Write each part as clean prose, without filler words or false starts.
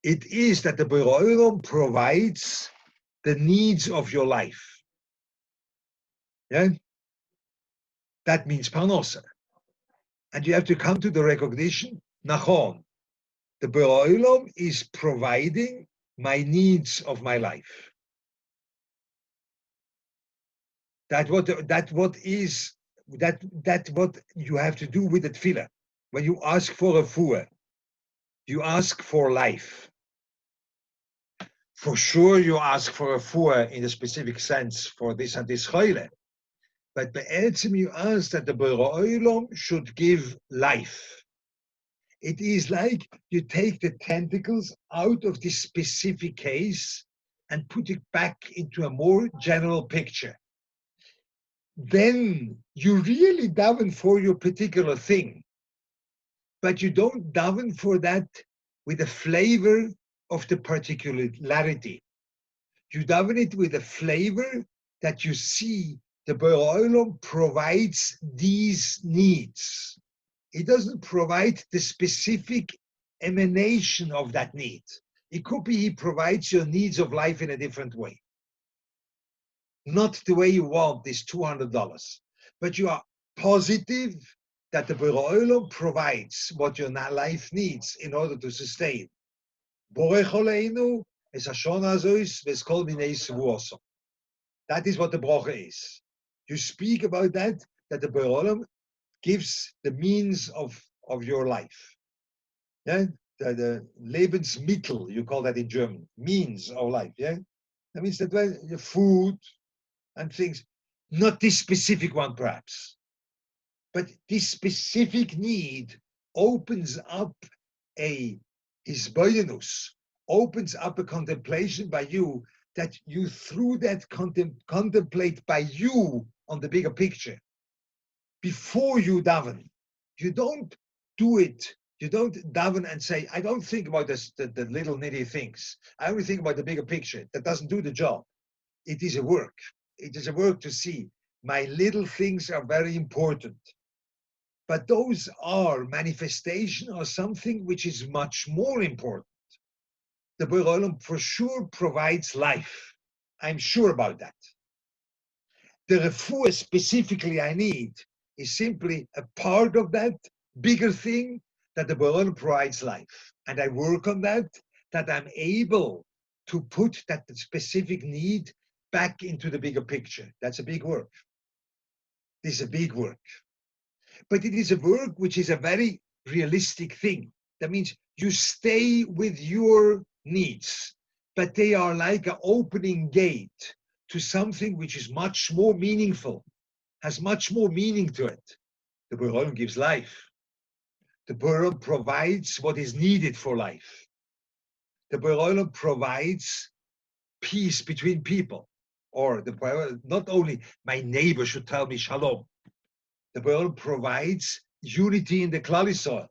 It is that the Borei Olam provides the needs of your life. Yeah? That means parnosa. And you have to come to the recognition, nachon, the Borei Olam is providing my needs of my life. That what you have to do with the tefillah. When you ask for a refuah, you ask for life. For sure, you ask for a refuah in a specific sense for this and this choile. But be'etzim you ask that the Borei Olam should give life. It is like you take the tentacles out of this specific case and put it back into a more general picture. Then you really daven for your particular thing, but you don't daven for that with the flavor of the particularity. You daven it with a flavor that you see the Borei Olam provides these needs. It doesn't provide the specific emanation of that need. It could be he provides your needs of life in a different way. Not the way you want this $200, but you are positive that the Borei Olam provides what your life needs in order to sustain. Borech Oleinu es hashon hazois v'eskol minei sevuoso. That is what the bracha is. You speak about that the Borei Olam gives the means of your life. Yeah? The Lebensmittel, you call that in German, means of life. Yeah? That means that the food and things, not this specific one perhaps, but this specific need opens up a hisboyenus, opens up a contemplation by you that you through that contemplate by you on the bigger picture. Before you daven, you don't do it. You don't daven and say, I don't think about this, the little nitty things. I only think about the bigger picture. That doesn't do the job. It is a work. It is a work to see. My little things are very important. But those are manifestation of something which is much more important. The Borei Olam for sure provides life. I'm sure about that. The refuah specifically I need is simply a part of that bigger thing that the Borei Olam provides life. And I work on that I'm able to put that specific need back into the bigger picture. That's a big work. This is a big work. But it is a work which is a very realistic thing. That means you stay with your needs, but they are like an opening gate to something which is much more meaningful, has much more meaning to it. The Borei Olam gives life. The Borei Olam provides what is needed for life. The Borei Olam provides peace between people. Or not only my neighbor should tell me shalom. The Borei Olam provides unity in the Klal Yisrael.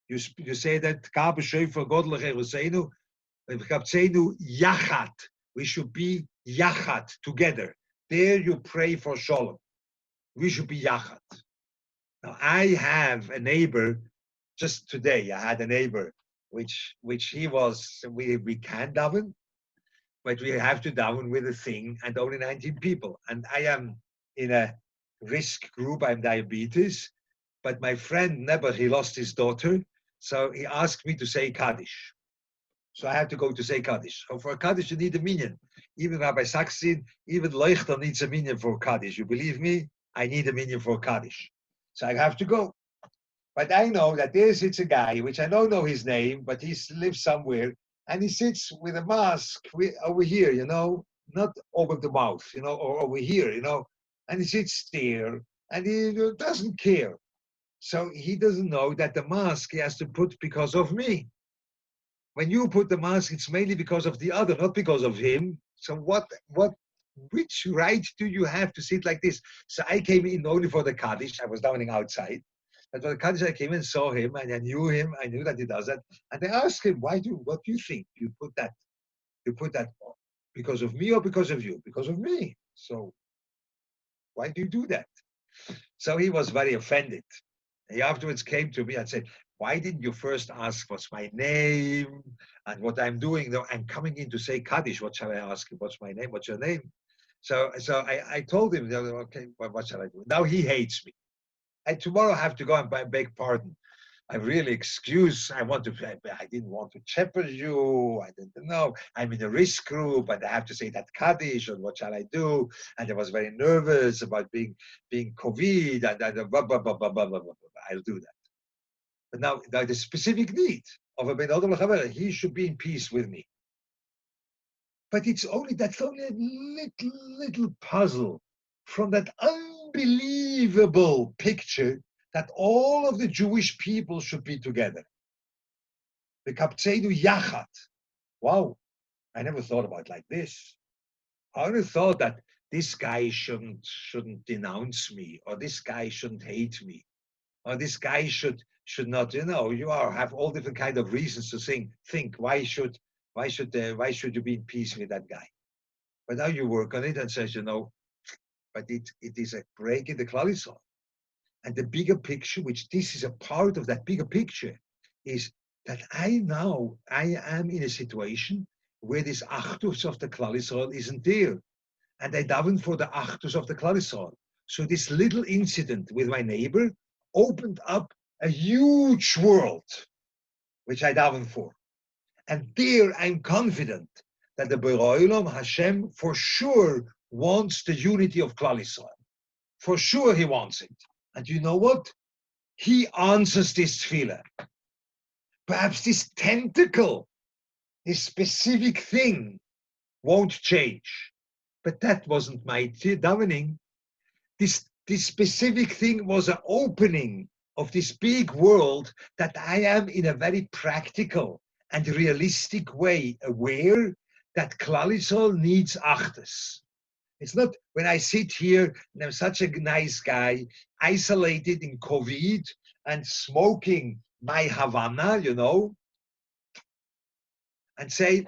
You say that Kabe Shofar Godlech Eruseinu, Yachat. We should be Yachat together. There you pray for shalom. We should be Yachat. Now I have a neighbor. Just today I had a neighbor, which he was. We can daven, but we have to daven with a thing and only 19 people. And I am in a risk group. I'm diabetes, but my friend never. He lost his daughter, so he asked me to say Kaddish. So I have to go to say Kaddish. So for a Kaddish, you need a minyan. Even Rabbi Saksin, even Leuchter needs a minyan for Kaddish. You believe me? I need a minyan for Kaddish. So I have to go. But I know that there sits a guy, which I don't know his name, but he lives somewhere, and he sits with a mask over here, not over the mouth, or over here, and he sits there, and he doesn't care. So he doesn't know that the mask he has to put because of me. When you put the mask, it's mainly because of the other, not because of him. So which right do you have to sit like this? So I came in only for the Kaddish. I was davening outside. But for the Kaddish, I came and saw him, and I knew him. I knew that he does that. And I asked him, what do you think? You put that because of me or because of you? Because of me. So why do you do that? So he was very offended. He afterwards came to me and said, Why didn't you first ask what's my name and what I'm doing? No, I'm coming in to say Kaddish. What shall I ask you? What's my name? What's your name? So I told him, okay, what shall I do? Now he hates me. I tomorrow have to go and beg pardon. I really excuse. I didn't want to shepherd you. I didn't know. I'm in a risk group, and I have to say that Kaddish. And what shall I do? And I was very nervous about being COVID. And blah, blah, blah, blah, blah, blah, blah. I'll do that. But now the specific need of a Ben Adam L'Chaver, he should be in peace with me. But that's only a little puzzle from that unbelievable picture that all of the Jewish people should be together. The Kaptzeinu Yachat. Wow, I never thought about it like this. I only thought that this guy shouldn't denounce me, or this guy shouldn't hate me, or this guy should not. Have all different kind of reasons to think. Why should you be in peace with that guy? But now you work on it and says, but it is a break in the Klal Yisrael. And the bigger picture, which this is a part of that bigger picture, is that I am in a situation where this Achdus of the Klal Yisrael isn't there. And I daven for the Achdus of the Klal Yisrael. So this little incident with my neighbor opened up a huge world, which I daven for. And there I'm confident that the Borei Olam Hashem for sure wants the unity of Klal Yisrael. For sure he wants it. And you know what? He answers this tefillah. Perhaps this tentacle, this specific thing won't change. But that wasn't my davening. This specific thing was an opening of this big world that I am in a very practical and realistic way aware that Klal Yisrael needs Achdus. It's not when I sit here and I'm such a nice guy, isolated in COVID and smoking my Havana, and say,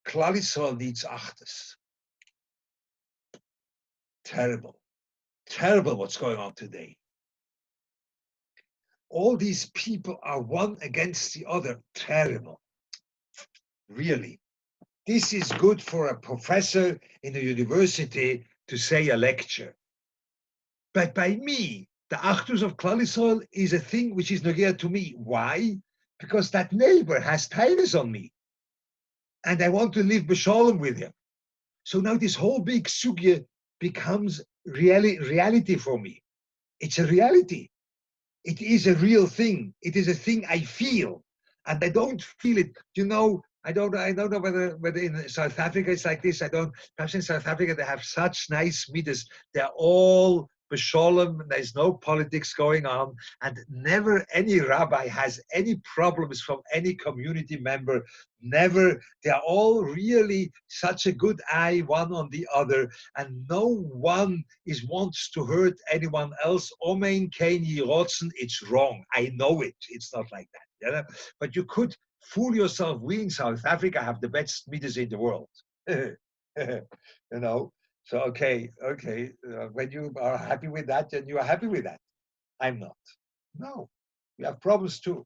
Klal Yisrael needs Achdus. Terrible. Terrible what's going on today. All these people are one against the other. Terrible. Really. This is good for a professor in a university to say a lecture. But by me, the Achdus of Klal Yisrael is a thing which is nogea to me. Why? Because that neighbor has ties on me. And I want to live b'shalom with him. So now this whole big sugya becomes reality for me. It's a reality. It is a real thing. It is a thing I feel. And I don't feel it, I don't know whether in South Africa it's like this. Perhaps in South Africa they have such nice midas. They're all b'shalom, there's no politics going on, and never any rabbi has any problems from any community member. Never. They're all really such a good eye one on the other, and no one wants to hurt anyone else. Omein kein yirotzen, it's wrong. I know it. It's not like that. But you could fool yourself. We in South Africa have the best midas in the world. So, okay. When you are happy with that, then you are happy with that. I'm not. No, we have problems too.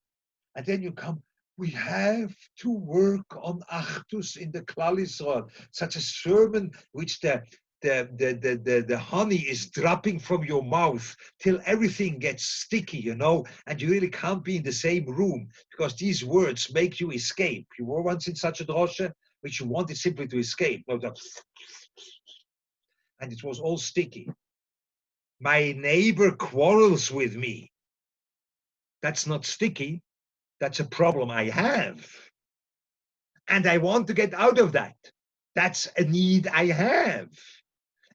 And then you come, we have to work on Achdus in the Klal Yisrael, such a sermon which the honey is dropping from your mouth till everything gets sticky, and you really can't be in the same room because these words make you escape. You were once in such a drosha which you wanted simply to escape. And it was all sticky. My neighbor quarrels with me. That's not sticky. That's a problem I have. And I want to get out of that. That's a need I have.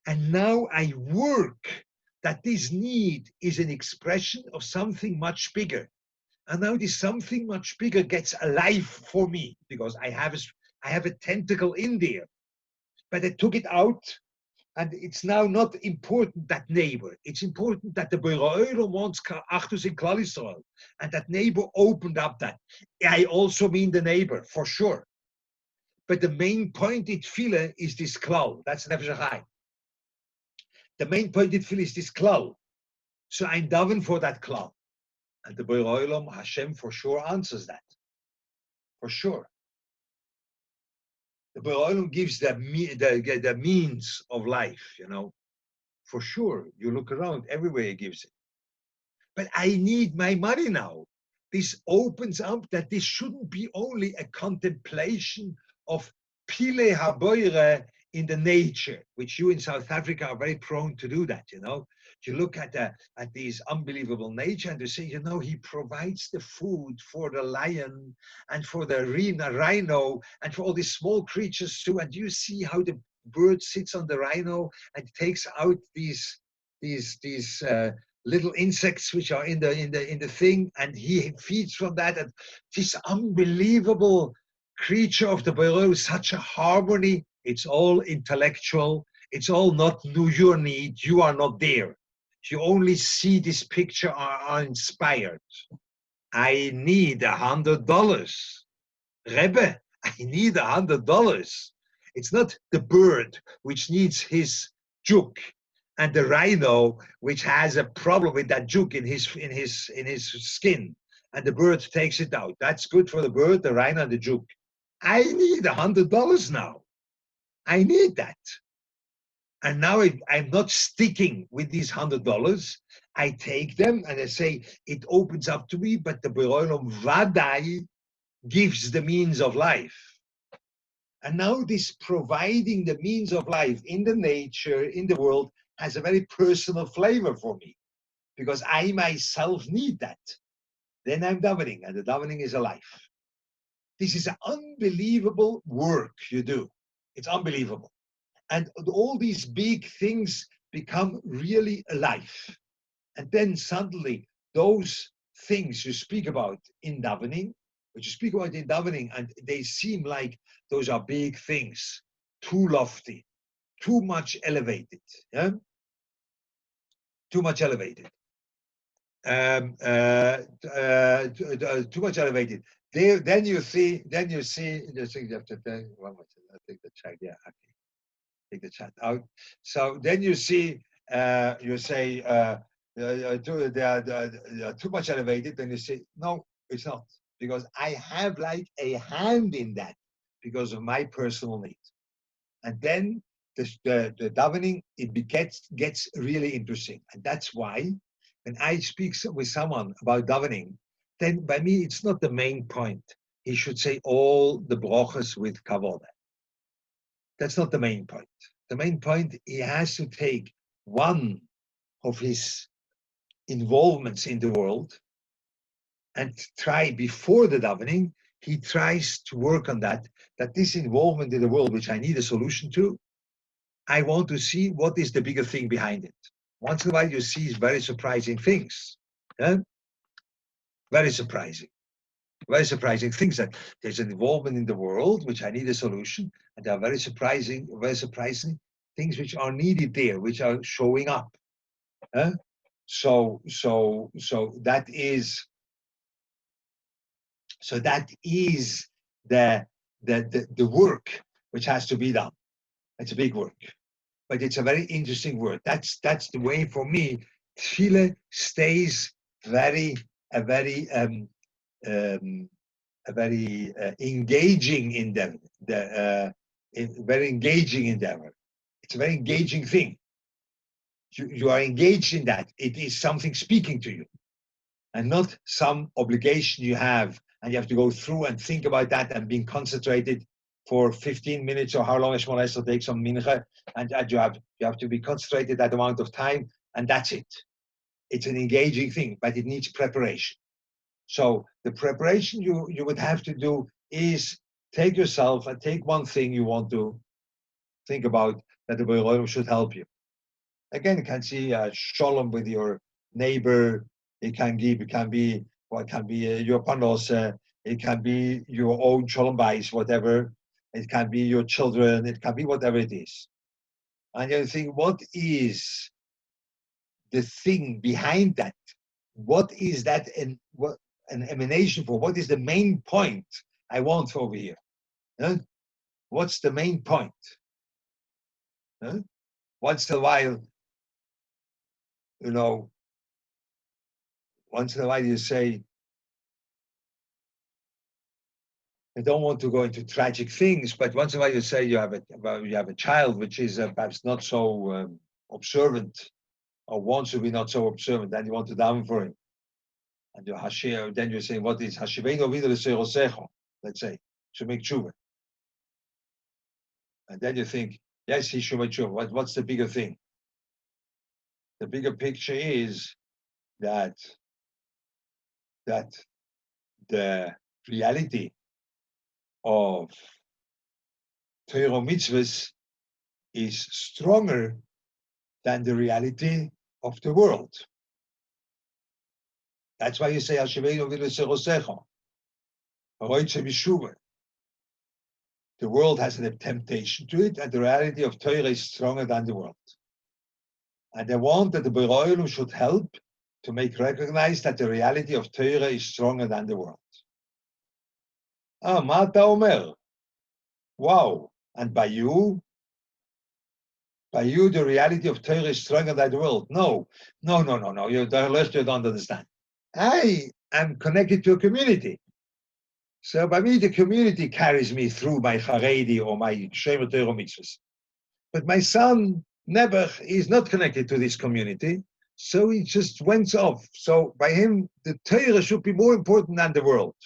And now I work that this need is an expression of something much bigger. And now this something much bigger gets alive for me because I have a tentacle in there. But I took it out. And it's now not important that neighbor. It's important that the Borei Olam wants Achdus in Klal Yisrael. And that neighbor opened up that. I also mean the neighbor, for sure. But the main point in Tefillah is this klal. That's Nefesh HaChaim. The main point in Tefillah is this klal. So I'm daven for that klal. And the Borei Olam, Hashem, for sure answers that. For sure. The Borei Olam gives the means of life, For sure. You look around, everywhere he gives it. But I need my money now. This opens up that this shouldn't be only a contemplation of Pile Haboire in the nature, which you in South Africa are very prone to do that, You look at these unbelievable nature and you say, he provides the food for the lion and for the rhino and for all these small creatures too. And you see how the bird sits on the rhino and takes out these little insects which are in the thing, and he feeds from that. And this unbelievable creature of the Borei, such a harmony. It's all intellectual. It's all not your need. You are not there. You only see this picture, are inspired. I need $100. Rebbe, I need $100. It's not the bird which needs his juk, and the rhino which has a problem with that juk in his skin, and the bird takes it out. That's good for the bird, the rhino, and the juk. I need $100 now. I need that. And now I'm not sticking with these $100. I take them and I say, it opens up to me, but the Borei Olam Vadai gives the means of life. And now this providing the means of life in the nature, in the world, has a very personal flavor for me, because I myself need that. Then I'm davening, and the davening is a life. This is an unbelievable work you do. It's unbelievable. And all these big things become really alive. And then suddenly those things you speak about in davening, and they seem like those are big things, too lofty, too much elevated. Yeah? Too much elevated. Too much elevated. Then you see, just after one more, I'll take the chat. Yeah, okay. Take the chat out. So then you see, you say, too much elevated. Then you say, no, it's not, because I have like a hand in that because of my personal need. And then the davening, it gets really interesting. And that's why when I speak with someone about davening, then by me, it's not the main point. He should say all the brachas with kavod. That's not the main point. The main point, he has to take one of his involvements in the world and try before the davening, he tries to work on that this involvement in the world, which I need a solution to, I want to see what is the bigger thing behind it. Once in a while, you see very surprising things. Yeah? Very surprising things, that there's an involvement in the world which I need a solution, and there are very surprising things which are needed there, which are showing up. So that is the work which has to be done. It's a big work, but it's a very interesting work. That's the way for me. Tefillah stays very engaging endeavor. Very engaging endeavor. It's a very engaging thing. You are engaged in that. It is something speaking to you, and not some obligation you have, and you have to go through and think about that and being concentrated for 15 minutes or how long a Shemona Esrei takes on mincha, and you have to be concentrated that amount of time, and that's it. It's an engaging thing, but it needs preparation. So the preparation you would have to do is take yourself and take one thing you want to think about that the Borei Olam should help you. Again, you can see shalom with your neighbor. It can be your panos. It can be your own shalom bayis, whatever. It can be your children. It can be whatever it is. And you think, what is the thing behind that? What is that, and what an emanation for? What is the main point I want over here? Huh? What's the main point? Huh? Once in a while, once in a while you say, I don't want to go into tragic things, but once in a while you say you have a child which is perhaps not so observant, or wants to be not so observant, then you want to daven for him. And then you're saying, what is Hashiveno Vidal Serosecho? Let's say, should make tshuva. And then you think, yes, he should make tshuva. What's the bigger thing? The bigger picture is that the reality of Torah mitzvahs is stronger than the reality of the world. That's why you say Hashiveno Vidal Serosecho. The world has a temptation to it, and the reality of Torah is stronger than the world. And I want that the Beroilum should help to make recognize that the reality of Torah is stronger than the world. Ah, Mata Omer. Wow. And by you, the reality of Torah is stronger than the world. No. You don't understand. I am connected to a community. So by me, the community carries me through my Haredi or my Shemer Torah mitzvahs. But my son, Nebuch, is not connected to this community, so he just went off. So by him, the Torah should be more important than the world.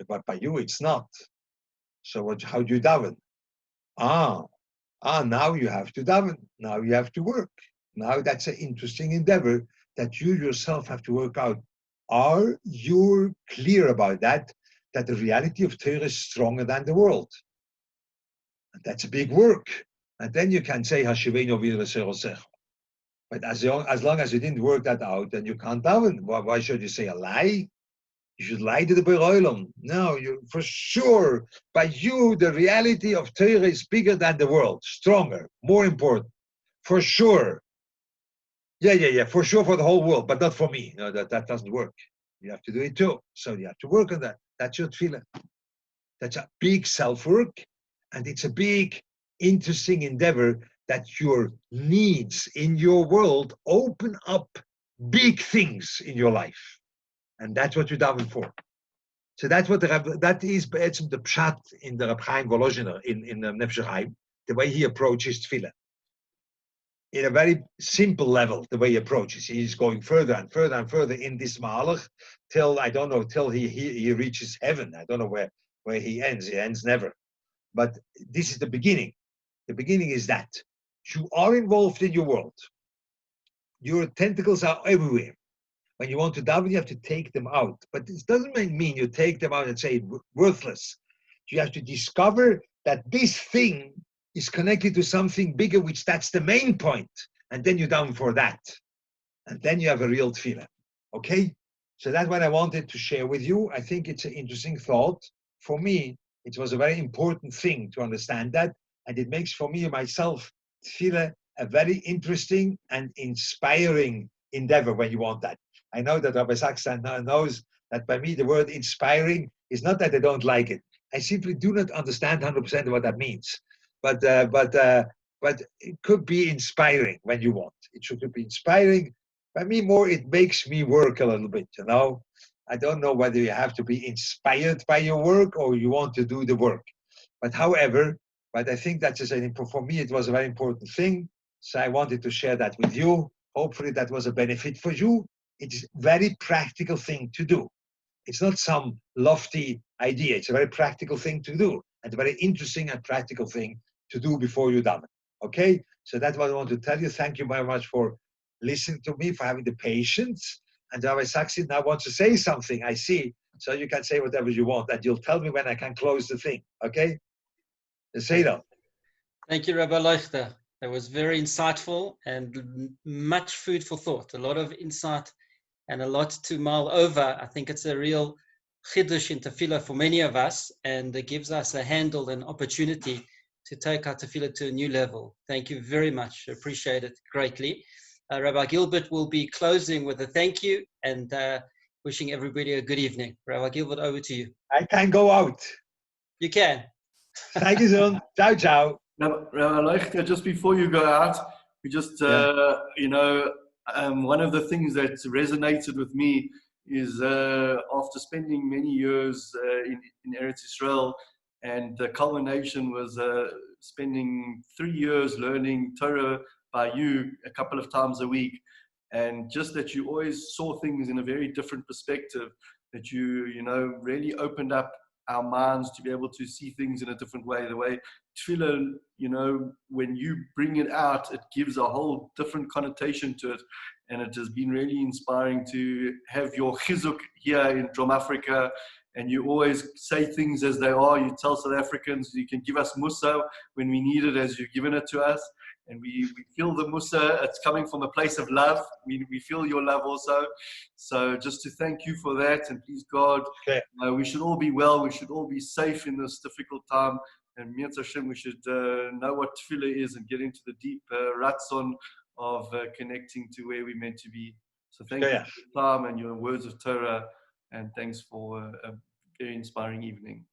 But by you, it's not. So how do you daven? Now you have to daven. Now you have to work. Now that's an interesting endeavor that you yourself have to work out. Are you clear about that the reality of Torah is stronger than the world? And that's a big work. And then you can say, Hashiveno Vidal Serosecho. But as long as you didn't work that out, then you can't daven. Why should you say a lie? You should lie to the Beroilum. No, for sure, by you, the reality of Torah is bigger than the world, stronger, more important. For sure. Yeah, for sure for the whole world, but not for me. No, that doesn't work. You have to do it too. So you have to work on that. That's your tefillah. That's a big self-work, and it's a big, interesting endeavor that your needs in your world open up big things in your life. And that's what you're davening for. So that's what that is the pshat in the Reb Chaim Volozhiner in Nefesh Chaim, the way he approaches tefillah. In a very simple level, the way he approaches. He's going further and further and further in this Mahalach till he reaches heaven. I don't know where he ends. He ends never. But this is the beginning. The beginning is that you are involved in your world. Your tentacles are everywhere. When you want to daven, you have to take them out. But this doesn't mean you take them out and say worthless. You have to discover that this thing is connected to something bigger, which that's the main point. And then you daven for that. And then you have a real tefillah. Okay? So that's what I wanted to share with you. I think it's an interesting thought. For me, it was a very important thing to understand that. And it makes for me, myself, tefillah a very interesting and inspiring endeavor when you want that. I know that Rabbi Saxon knows that by me, the word inspiring is not that I don't like it. I simply do not understand 100% of what that means. But it could be inspiring when you want. It should be inspiring. By me, more, it makes me work a little bit, you know. I don't know whether you have to be inspired by your work or you want to do the work. But I think that's just, for me, it was a very important thing. So I wanted to share that with you. Hopefully that was a benefit for you. It's a very practical thing to do. It's not some lofty idea. It's a very practical thing to do, and a very interesting and practical thing to do before you daven. Okay? So that's what I want to tell you. Thank you very much for listening to me, for having the patience. And Rabbi Saxon now wants to say something, I see. So you can say whatever you want, and you'll tell me when I can close the thing. Okay? Say that. Thank you, Rabbi Leuchter. That was very insightful and much food for thought. A lot of insight and a lot to mull over. I think it's a real chiddush in tefillah for many of us, and it gives us a handle and opportunity to take our tefillah to a new level. Thank you very much. Appreciate it greatly. Rabbi Gilbert will be closing with a thank you and wishing everybody a good evening. Rabbi Gilbert, over to you. I can go out. You can. Thank you, son. Ciao, ciao. Rabbi Leuchter, just before you go out, we just, One of the things that resonated with me is after spending many years in Eretz Israel, and the culmination was spending 3 years learning Torah by you a couple of times a week, and just that you always saw things in a very different perspective, that you know, really opened up our minds to be able to see things in a different way. The way tefillah, you know, when you bring it out, it gives a whole different connotation to it. And it has been really inspiring to have your chizuk here in Drum Africa. And you always say things as they are. You tell South Africans, you can give us musa when we need it, as you've given it to us. And we feel the musa, it's coming from a place of love. We feel your love also. So just to thank you for that, and please God, we should all be well, we should all be safe in this difficult time. And Mi'at Hashem, we should know what tefillah is and get into the deep ratzon of connecting to where we're meant to be. So thank you for your time and your words of Torah, and thanks for a very inspiring evening.